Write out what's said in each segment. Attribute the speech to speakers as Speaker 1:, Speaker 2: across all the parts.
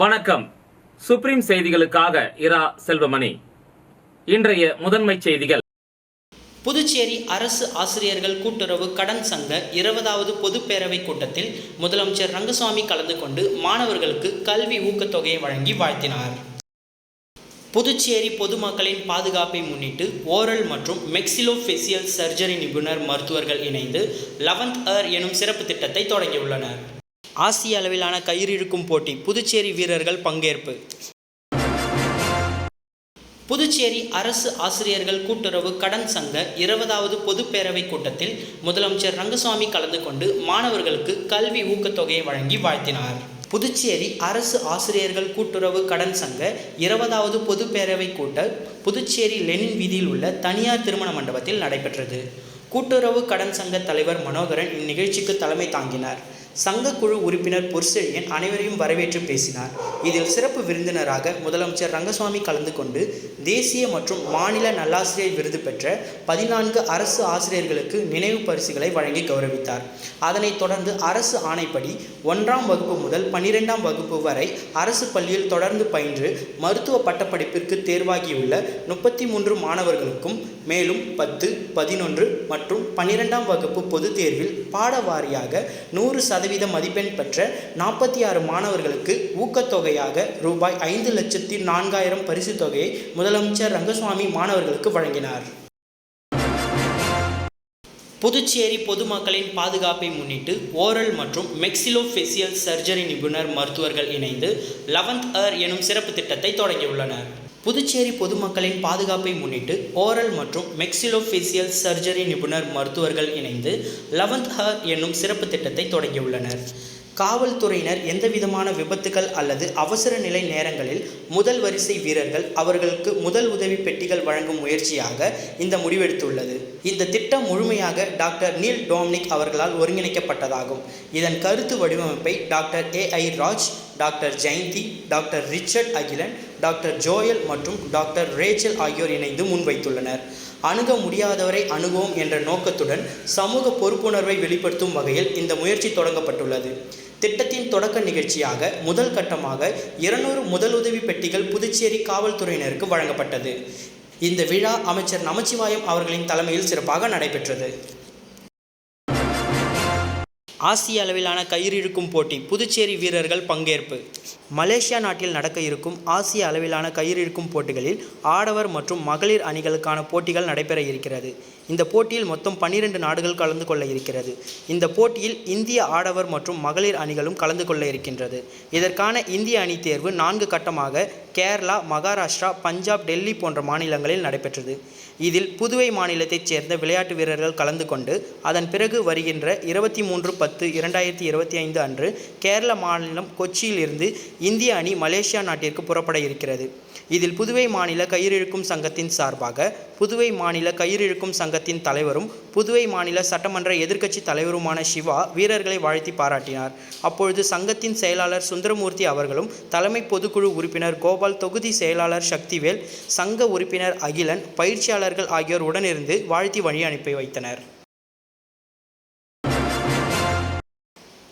Speaker 1: வணக்கம். சுப்ரீம் செய்திகளுக்காக இரா செல்வமணி. இன்றைய முதன்மை செய்திகள்.
Speaker 2: புதுச்சேரி அரசு ஆசிரியர்கள் கூட்டுறவு கடன் சங்க 20வது பொதுப்பேரவை கூட்டத்தில் முதலமைச்சர் ரங்கசாமி கலந்து கொண்டு மாணவர்களுக்கு கல்வி ஊக்கத்தொகையை வழங்கி வாழ்த்தினார். புதுச்சேரி பொதுமக்களின் பாதுகாப்பை முன்னிட்டு ஓரல் மற்றும் மெக்சிலோஃபேசியல் சர்ஜரி நிபுணர் மருத்துவர்கள் இணைந்து 11th Hour எனும் சிறப்பு திட்டத்தை தொடங்கியுள்ளனர். ஆசிய அளவிலான கயிறு இழுக்கும் போட்டி, புதுச்சேரி வீரர்கள் பங்கேற்பு. புதுச்சேரி அரசு ஆசிரியர்கள் கூட்டுறவு கடன் சங்க 20வது பொதுப்பேரவை கூட்டத்தில் முதலமைச்சர் ரங்கசாமி கலந்து கொண்டு மாணவர்களுக்கு கல்வி ஊக்கத்தொகையை வழங்கி வாழ்த்தினார். புதுச்சேரி அரசு ஆசிரியர்கள் கூட்டுறவு கடன் சங்க 20வது பொதுப்பேரவை கூட்டம் புதுச்சேரி லெனின் வீதியில் உள்ள தனியார் திருமண மண்டபத்தில் நடைபெற்றது. கூட்டுறவு கடன் சங்க தலைவர் மனோகரன் இந்நிகழ்ச்சிக்கு தலைமை தாங்கினார். சங்க குழு உறுப்பினர் பொற்செழியன் அனைவரையும் வரவேற்று பேசினார். இதில் சிறப்பு விருந்தினராக முதலமைச்சர் ரங்கசாமி கலந்து கொண்டு தேசிய மற்றும் மாநில நல்லாசிரியர் விருது பெற்ற 14 அரசு ஆசிரியர்களுக்கு நினைவு பரிசுகளை வழங்கி கௌரவித்தார். அதனைத் தொடர்ந்து அரசு ஆணைப்படி 1ஆம் வகுப்பு முதல் 12ஆம் வகுப்பு வரை அரசு பள்ளியில் தொடர்ந்து பயின்று மருத்துவ பட்டப்படிப்பிற்கு தேர்வாகியுள்ள 33 மாணவர்களுக்கும் மேலும் 10, 11 மற்றும் 12ஆம் வகுப்பு பொதுத் தேர்வில் பாட வாரியாக 100% மதிப்பெண் பெற்ற 46 மாணவர்களுக்கு ஊக்கத்தொகையாக ரூபாய் 5,04,000 பரிசு தொகையை முதலமைச்சர் ரங்கசாமி மாணவர்களுக்கு வழங்கினார். புதுச்சேரி பொதுமக்களின் பாதுகாப்பை முன்னிட்டு ஓரல் மற்றும் மெக்சிலோஃபேசியல் சர்ஜரி நிபுணர் மருத்துவர்கள் இணைந்து 11th Hour எனும் சிறப்பு திட்டத்தை தொடங்கியுள்ளனர். புதுச்சேரி பொதுமக்களின் பாதுகாப்பை முன்னிட்டு ஓரல் மற்றும் மெக்சிலோஃபேசியல் சர்ஜரி நிபுணர் மருத்துவர்கள் இணைந்து 11th Hour என்னும் சிறப்பு திட்டத்தை தொடங்கியுள்ளனர். காவல்துறையினர் எந்தவிதமான விபத்துகள் அல்லது அவசர நிலை நேரங்களில் முதல் வரிசை வீரர்கள் அவர்களுக்கு முதல் உதவி பெட்டிகள் வழங்கும் முயற்சியாக இந்த முடிவெடுத்துள்ளது. இந்த திட்டம் முழுமையாக டாக்டர் நீல் டோம்னிக் அவர்களால் ஒருங்கிணைக்கப்பட்டதாகும். இதன் கருத்து வடிவமைப்பை doctor AI Raj, doctor Jayanthi, doctor Richard Akilan, doctor Joel மற்றும் டாக்டர் ரேச்சல் ஆகியோர் இணைந்து முன்வைத்துள்ளனர். அணுக முடியாதவரை அணுகுவோம் என்ற நோக்கத்துடன் சமூக பொறுப்புணர்வை வெளிப்படுத்தும் வகையில் இந்த முயற்சி தொடங்கப்பட்டுள்ளது. திட்டத்தின் தொடக்க நிகழ்ச்சியாக முதல் கட்டமாக 200 முதலுதவி பெட்டிகள் புதுச்சேரி காவல்துறையினருக்கு வழங்கப்பட்டது. இந்த விழா அமைச்சர் நமச்சிவாயம் அவர்களின் தலைமையில் சிறப்பாக நடைபெற்றது. ஆசிய அளவிலான கயிறு இழுக்கும் போட்டி, புதுச்சேரி வீரர்கள் பங்கேற்பு. மலேசியா நாட்டில் நடக்க இருக்கும் ஆசிய அளவிலான கயிறு இழுக்கும் போட்டிகளில் ஆடவர் மற்றும் மகளிர் அணிகளுக்கான போட்டிகள் நடைபெற இருக்கிறது. இந்த போட்டியில் மொத்தம் 12 நாடுகள் கலந்து கொள்ள இருக்கிறது. இந்த போட்டியில் இந்திய ஆடவர் மற்றும் மகளிர் அணிகளும் கலந்து கொள்ள இருக்கின்றது. இதற்கான இந்திய அணி தேர்வு 4 கட்டமாக கேரளா, மகாராஷ்டிரா, பஞ்சாப், டெல்லி போன்ற மாநிலங்களில் நடைபெற்றது. இதில் புதுவை மாநிலத்தைச் சேர்ந்த விளையாட்டு வீரர்கள் கலந்து கொண்டு அதன் பிறகு வருகின்ற 23/10/2025 அன்று கேரள மாநிலம் கொச்சியில் இருந்து இந்திய அணி மலேசியா நாட்டிற்கு புறப்பட இருக்கிறது. இதில் புதுவை மாநில கயிறு இழுக்கும் சங்கத்தின் சார்பாக புதுவை மாநில கயிறு இழுக்கும் சங்கத்தின் தலைவரும் புதுவை மாநில சட்டமன்ற எதிர்க்கட்சி தலைவருமான சிவா வீரர்களை வாழ்த்தி பாராட்டினார். அப்பொழுது சங்கத்தின் செயலாளர் சுந்தரமூர்த்தி அவர்களும் தலைமை பொதுக்குழு உறுப்பினர் கோபால், தொகுதி செயலாளர் சக்திவேல், சங்க உறுப்பினர் அகிலன், பயிற்சியாளர்கள் ஆகியோர் உடனிருந்து வாழ்த்தி வழி அனுப்பி வைத்தனர்.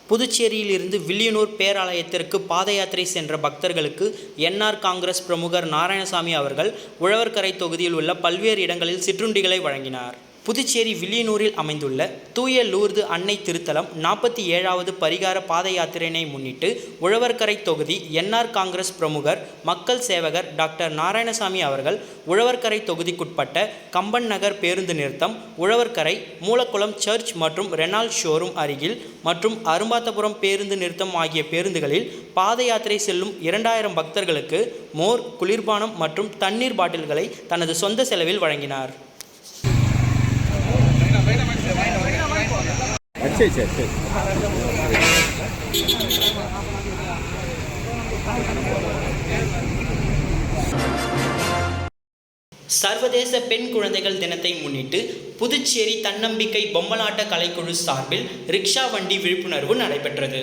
Speaker 2: புதுச்சேரியில் இருந்து வில்லியனூர் பேராலயத்திற்கு பாத யாத்திரை சென்ற பக்தர்களுக்கு NR காங்கிரஸ் பிரமுகர் நாராயணசாமி அவர்கள் உழவர்கரை தொகுதியில் உள்ள பல்வேறு இடங்களில் சிற்றுண்டிகளை வழங்கினார். புதுச்சேரி வில்லியனூரில் அமைந்துள்ள தூய லூர்து அன்னை திருத்தலம் 47வது பரிகார பாத யாத்திரையினை முன்னிட்டு உழவர்கரை தொகுதி NR காங்கிரஸ் பிரமுகர் மக்கள் சேவகர் டாக்டர் நாராயணசாமி அவர்கள் உழவர்கரை தொகுதிக்குட்பட்ட கம்பன் நகர் பேருந்து நிறுத்தம், உழவர்கரை, மூலக்குளம் சர்ச் மற்றும் ரெனால்ட் ஷோரூம் அருகில் மற்றும் அரும்பாத்தபுரம் பேருந்து நிறுத்தம் ஆகிய பேருந்துகளில் பாத யாத்திரை செல்லும் 2000 பக்தர்களுக்கு மோர், குளிர்பானம் மற்றும் தண்ணீர் பாட்டில்களை தனது சொந்த செலவில் வழங்கினார். சர்வதேச பெண் குழந்தைகள் தினத்தை முன்னிட்டு புதுச்சேரி தன்னம்பிக்கை பொம்மலாட்ட கலைக்குழு சார்பில் ரிக்ஷா வண்டி விழிப்புணர்வு நடைபெற்றது.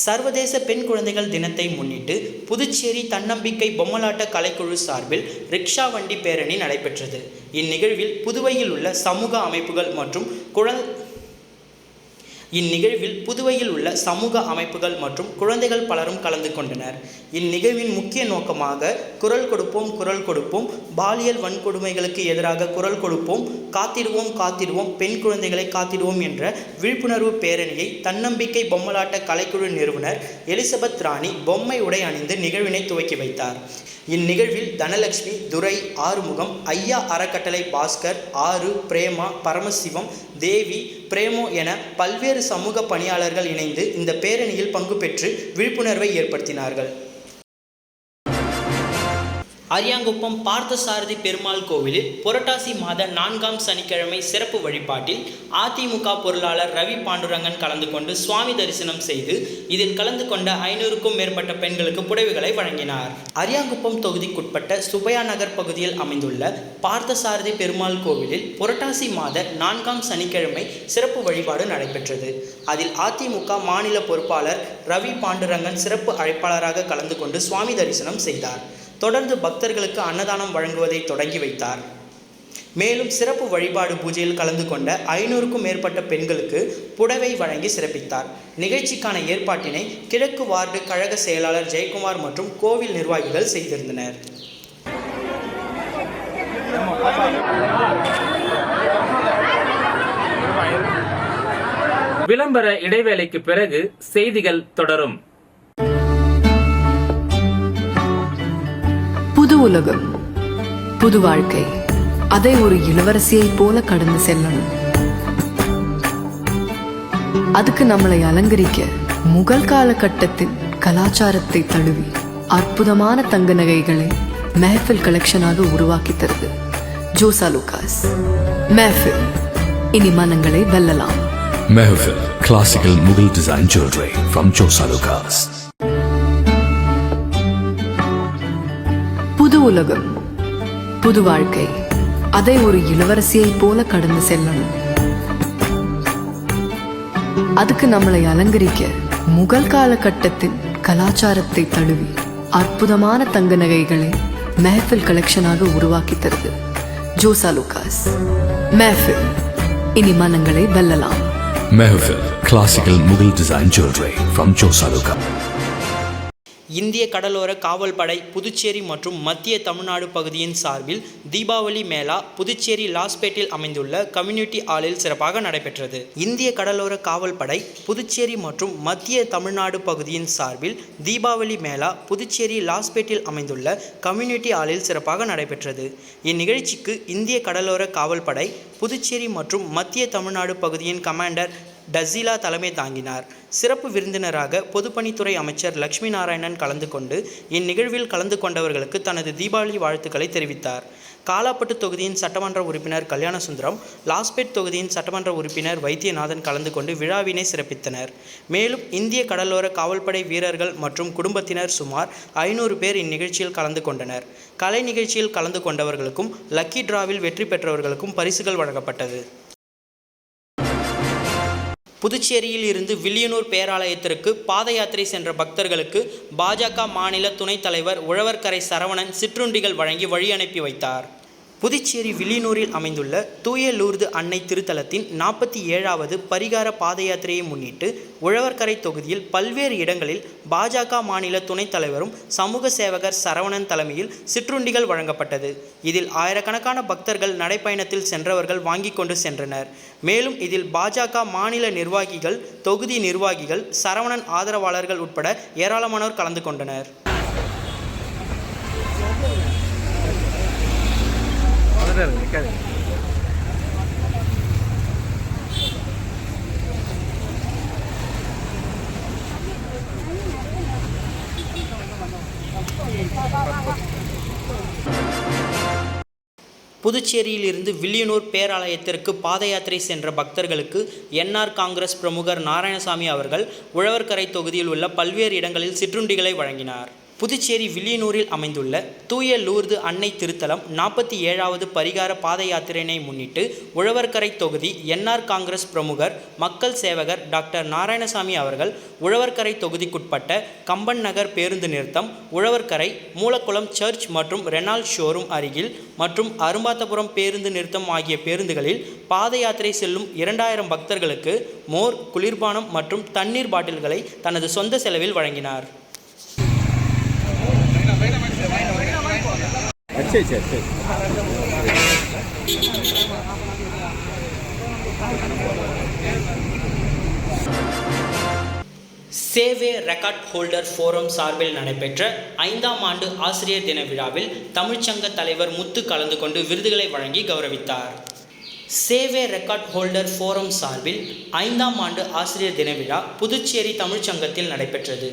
Speaker 2: சர்வதேச பெண் குழந்தைகள் தினத்தை முன்னிட்டு புதுச்சேரி தன்னம்பிக்கை பொம்மலாட்ட கலைக்குழு சார்பில் ரிக்ஷா வண்டி பேரணி நடைபெற்றது. இந்நிகழ்வில் புதுவையில் உள்ள சமூக அமைப்புகள் மற்றும் இந்நிகழ்வில் புதுவையில் உள்ள சமூக அமைப்புகள் மற்றும் குழந்தைகள் பலரும் கலந்து கொண்டனர். இந்நிகழ்வின் முக்கிய நோக்கமாக குரல் கொடுப்போம், பாலியல் வன்கொடுமைகளுக்கு எதிராக குரல் கொடுப்போம், காத்திடுவோம் பெண் குழந்தைகளை காத்திடுவோம் என்ற விழிப்புணர்வு பேரணியை தன்னம்பிக்கை பொம்மலாட்ட கலைக்குழு நிறுவனர் எலிசபெத் ராணி பொம்மை உடை அணிந்து நிகழ்வினை துவக்கி வைத்தார். இந்நிகழ்வில் தனலட்சுமி, துரை, ஆறுமுகம், ஐயா அறக்கட்டளை பாஸ்கர், ஆறு, பிரேமா, பரமசிவம், தேவி, பிரேமோ என பல்வேறு சமூக பணியாளர்கள் இணைந்து இந்த பேரணியில் பங்கு பெற்று விழிப்புணர்வை ஏற்படுத்தினார்கள். அரியாங்குப்பம் பார்த்தசாரதி பெருமாள் கோவிலில் புரட்டாசி மாத 4ஆம் சனிக்கிழமை சிறப்பு வழிபாட்டில் அதிமுக பொருளாளர் ரவி பாண்டுரங்கன் கலந்து கொண்டு சுவாமி தரிசனம் செய்து இதில் கலந்து கொண்ட 500க்கும் மேற்பட்ட பெண்களுக்கு புடவைகளை வழங்கினார். அரியாங்குப்பம் தொகுதிக்குட்பட்ட சுபையா நகர் பகுதியில் அமைந்துள்ள பார்த்தசாரதி பெருமாள் கோவிலில் புரட்டாசி மாத 4ஆம் சனிக்கிழமை சிறப்பு வழிபாடு நடைபெற்றது. அதில் அதிமுக மாநில பொறுப்பாளர் ரவி பாண்டுரங்கன் சிறப்பு அழைப்பாளராக கலந்து கொண்டு சுவாமி தரிசனம் செய்தார். தொடர்ந்து பக்தர்களுக்கு அன்னதானம் வழங்குவதை தொடங்கி வைத்தார். மேலும் சிறப்பு வழிபாடு பூஜையில் கலந்து கொண்ட 500க்கும் மேற்பட்ட பெண்களுக்கு புடவை வழங்கி சிறப்பித்தார். நிகழ்ச்சிக்கான ஏற்பாட்டினை கிழக்கு வார்டு கழக செயலாளர் ஜெயக்குமார் மற்றும் கோவில் நிர்வாகிகள் செய்திருந்தனர்.
Speaker 1: விளம்பர இடைவேளைக்கு பிறகு செய்திகள் தொடரும்.
Speaker 3: புது உலகம், புது வாழ்க்கை, அதை ஒரு இளவரசியைப் போல கடந்து செல்லணும். அதுக்கு நம்மளை அலங்கரிக்க முகல் காலகட்டத்தின் கலாச்சாரத்தை தழுவி அற்புதமான தங்க நகைகளை மெஹஃபில் கலெக்ஷனாக உருவாக்கி தருது ஜோசா லூகாஸ். மெஹஃபில், இனி மனங்களை வெல்லலாம்.
Speaker 4: Mehfil, classical Mughal design jewelry from Josa Lucas.
Speaker 3: புது உலகம், புது வாழ்க்கை, அதை ஒரு இளவரசியைப் போல கடந்து செல்லணும். அதுக்கு நம்மளை அலங்கரிக்க முகல் காலகட்டத்தின் கலாச்சாரத்தை தழுவி அற்புதமான தங்க நகைகளை மெஹஃபில் கலெக்ஷனாக உருவாக்கி தருது ஜோசா லூகாஸ். மெஹஃபில், இனி மனங்களை வெல்லலாம்.
Speaker 4: Mehfil, classical Mughal design jewelry from Josa Lucas.
Speaker 2: இந்திய கடலோர காவல் படை புதுச்சேரி மற்றும் மத்திய தமிழ்நாடு பகுதியின் சார்பில் தீபாவளி மேளா புதுச்சேரி லாஸ்பேட்டில் அமைந்துள்ள கம்யூனிட்டி ஹாலில் சிறப்பாக நடைபெற்றது. இந்திய கடலோர காவல் படை புதுச்சேரி மற்றும் மத்திய தமிழ்நாடு பகுதியின் சார்பில் தீபாவளி மேளா புதுச்சேரி லாஸ்பேட்டில் அமைந்துள்ள கம்யூனிட்டி ஹாலில் சிறப்பாக நடைபெற்றது. இந்நிகழ்ச்சிக்கு இந்திய கடலோர காவல் படை புதுச்சேரி மற்றும் மத்திய தமிழ்நாடு பகுதியின் கமாண்டர் டசிலா தலைமை தாங்கினார். சிறப்பு விருந்தினராக பொதுப்பணித்துறை அமைச்சர் லட்சுமி நாராயணன் கலந்து கொண்டு இந்நிகழ்வில் கலந்து கொண்டவர்களுக்கு தனது தீபாவளி வாழ்த்துக்களை தெரிவித்தார். காலாப்பட்டு தொகுதியின் சட்டமன்ற உறுப்பினர் கல்யாணசுந்தரம், லாஸ்பேட் தொகுதியின் சட்டமன்ற உறுப்பினர் வைத்தியநாதன் கலந்து கொண்டு விழாவினை சிறப்பித்தனர். மேலும் இந்திய கடலோர காவல்படை வீரர்கள் மற்றும் குடும்பத்தினர் சுமார் 500 பேர் இந்நிகழ்ச்சியில் கலந்து கொண்டனர். கலை நிகழ்ச்சியில் கலந்து கொண்டவர்களுக்கும் லக்கி டிராவில் வெற்றி பெற்றவர்களுக்கும் பரிசுகள் வழங்கப்பட்டது. புதுச்சேரியில் இருந்து வில்லியனூர் பேராலயத்திற்கு பாத யாத்திரை சென்ற பக்தர்களுக்கு பாஜக மாநில துணைத் தலைவர் உழவர்கரை சரவணன் சிற்றுண்டிகள் வழங்கி வழி அனுப்பி வைத்தார். புதுச்சேரி வில்லியனூரில் அமைந்துள்ள தூய லூர்து அன்னை திருத்தலத்தின் 47வது பரிகார பாத யாத்திரையை முன்னிட்டு உழவர்கரை தொகுதியில் பல்வேறு இடங்களில் பாஜக மாநில துணைத் தலைவரும் சமூக சேவகர் சரவணன் தலைமையில் சிற்றுண்டிகள் வழங்கப்பட்டது. இதில் ஆயிரக்கணக்கான பக்தர்கள் நடைப்பயணத்தில் சென்றவர்கள் வாங்கி கொண்டு சென்றனர். மேலும் இதில் பாஜக மாநில நிர்வாகிகள், தொகுதி நிர்வாகிகள், சரவணன் ஆதரவாளர்கள் உட்பட ஏராளமானோர் கலந்து கொண்டனர். புதுச்சேரியில் இருந்து வில்லியனூர் பேராலயத்திற்கு பாத யாத்திரை சென்ற பக்தர்களுக்கு என்ஆர் காங்கிரஸ் பிரமுகர் நாராயணசாமி அவர்கள் உழவர்கரை தொகுதியில் உள்ள பல்வேறு இடங்களில் சிற்றுண்டிகளை வழங்கினார். புதுச்சேரி வில்லியனூரில் அமைந்துள்ள தூய லூர்து அன்னை திருத்தலம் 47வது பரிகார பாத யாத்திரையினை முன்னிட்டு உழவர்கரை தொகுதி என்ஆர் காங்கிரஸ் பிரமுகர் மக்கள் சேவகர் டாக்டர் நாராயணசாமி அவர்கள் உழவர்கரை தொகுதிக்குட்பட்ட கம்பன் நகர் பேருந்து நிறுத்தம், உழவர்கரை, மூலக்குளம் சர்ச் மற்றும் ரெனால்ட் ஷோரூம் அருகில் மற்றும் அரும்பாத்தபுரம் பேருந்து நிறுத்தம் ஆகிய பேருந்துகளில் பாத யாத்திரை செல்லும் 2000 பக்தர்களுக்கு மோர், குளிர்பானம் மற்றும் தண்ணீர் பாட்டில்களை தனது சொந்த செலவில் வழங்கினார். சேவே ரெக்கார்ட் ஹோல்டர் ஃபோரம் சார்பில் நடைபெற்ற 5ஆம் ஆண்டு ஆசிரியர் தின விழாவில் தமிழ்ச்சங்க தலைவர் முத்து கலந்து கொண்டு விருதுகளை வழங்கி கௌரவித்தார். சேவே ரெக்கார்ட் ஹோல்டர் ஃபோரம் சார்பில் 5ஆம் ஆண்டு ஆசிரியர் தின விழா புதுச்சேரி தமிழ்ச்சங்கத்தில் நடைபெற்றது.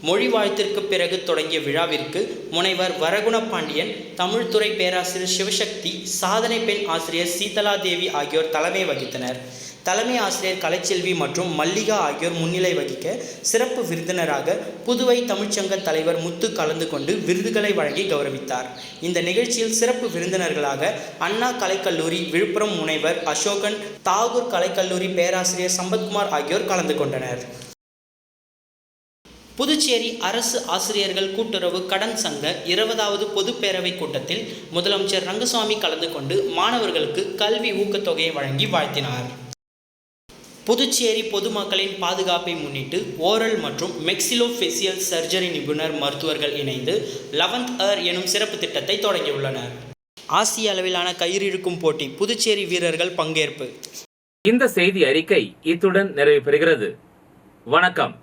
Speaker 2: மொழி வாழ்த்திற்கு பிறகு தொடங்கிய விழாவிற்கு முனைவர் வரகுணபாண்டியன், தமிழ்துறை பேராசிரியர் சிவசக்தி, சாதனை பெண் ஆசிரியர் சீதலாதேவி ஆகியோர் தலைமை வகித்தனர். தலைமை ஆசிரியர் கலைச்செல்வி மற்றும் மல்லிகா ஆகியோர் முன்னிலை வகிக்க சிறப்பு விருந்தினராக புதுவை தமிழ்ச்சங்க தலைவர் முத்து கலந்து கொண்டு விருதுகளை வழங்கி கௌரவித்தார். இந்த நிகழ்ச்சியில் சிறப்பு விருந்தினர்களாக அண்ணா கலைக்கல்லூரி விழுப்புரம் முனைவர் அசோகன், தாகூர் கலைக்கல்லூரி பேராசிரியர் சம்பத்குமார் ஆகியோர் கலந்து கொண்டனர். புதுச்சேரி அரசு ஆசிரியர்கள் கூட்டுறவு கடன் சங்க 20வது பொதுப்பேரவை கூட்டத்தில் முதலமைச்சர் ரங்கசாமி கலந்து கொண்டு மாணவர்களுக்கு கல்வி ஊக்கத்தொகையை வழங்கி வாழ்த்தினார். புதுச்சேரி பொதுமக்களின் பாதுகாப்பை முன்னிட்டு ஓரல் மற்றும் மெக்சிலோஃபேசியல் சர்ஜரி நிபுணர் மருத்துவர்கள் இணைந்து 11th ஏர் எனும் சிறப்பு திட்டத்தை தொடங்கியுள்ளனர். ஆசிய அளவிலான கயிறு இழுக்கும் போட்டி, புதுச்சேரி வீரர்கள் பங்கேற்பு.
Speaker 1: இந்த செய்தி அறிக்கை இத்துடன் நிறைவு பெறுகிறது. வணக்கம்.